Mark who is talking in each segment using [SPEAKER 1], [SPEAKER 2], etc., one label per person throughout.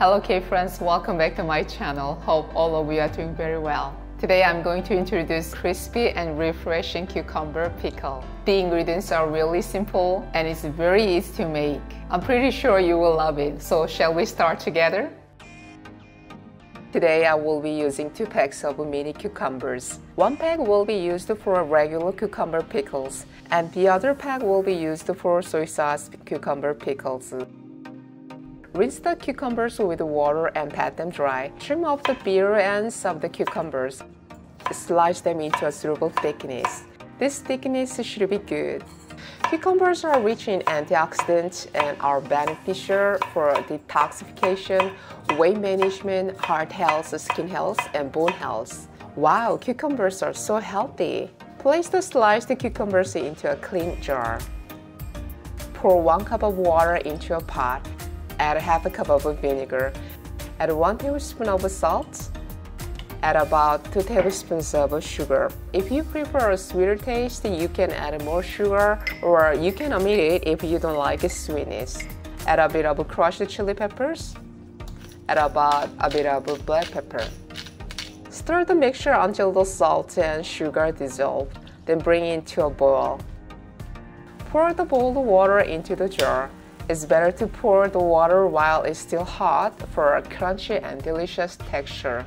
[SPEAKER 1] Hello K-friends, welcome back to my channel. Hope all of you are doing very well. Today I'm going to introduce crispy and refreshing cucumber pickle. The ingredients are really simple and it's very easy to make. I'm pretty sure you will love it, so shall we start together? Today I will be using 2 packs of mini cucumbers. 1 pack will be used for regular cucumber pickles and the other pack will be used for soy sauce cucumber pickles. Rinse the cucumbers with water and pat them dry. Trim off the bitter ends of the cucumbers. Slice them into a suitable thickness. This thickness should be good. Cucumbers are rich in antioxidants and are beneficial for detoxification, weight management, heart health, skin health, and bone health. Wow, cucumbers are so healthy. Place the sliced cucumbers into a clean jar. Pour 1 cup of water into a pot. Add half a cup of vinegar. Add 1 tablespoon of salt. Add about 2 tablespoons of sugar. If you prefer a sweeter taste, you can add more sugar or you can omit it if you don't like sweetness. Add a bit of crushed chili peppers. Add about a bit of black pepper. Stir the mixture until the salt and sugar dissolve. Then bring it to a boil. Pour the boiled water into the jar. It's better to pour the water while it's still hot for a crunchy and delicious texture.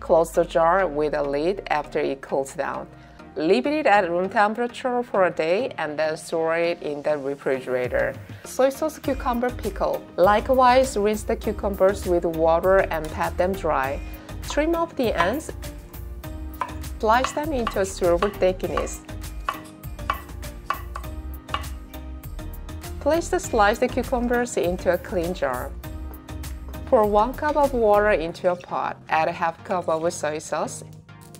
[SPEAKER 1] Close the jar with a lid after it cools down. Leave it at room temperature for a day and then store it in the refrigerator. Soy sauce cucumber pickle. Likewise, rinse the cucumbers with water and pat them dry. Trim off the ends. Slice them into a suitable thickness. Place the sliced cucumbers into a clean jar. Pour 1 cup of water into a pot. Add half cup of soy sauce.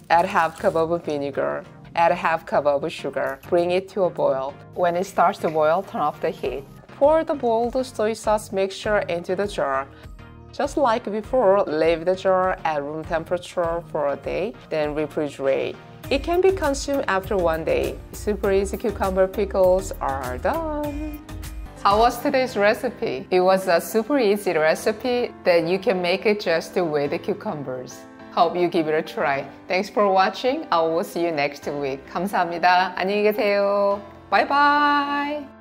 [SPEAKER 1] Add half cup of vinegar. Add half cup of sugar. Bring it to a boil. When it starts to boil, turn off the heat. Pour the boiled soy sauce mixture into the jar. Just like before, leave the jar at room temperature for a day, then refrigerate. It can be consumed after 1 day. Super easy cucumber pickles are done. How was today's recipe? It was a super easy recipe that you can make it just with the cucumbers. Hope you give it a try. Thanks for watching. I will see you next week. 감사합니다. 안녕히 계세요. Bye bye.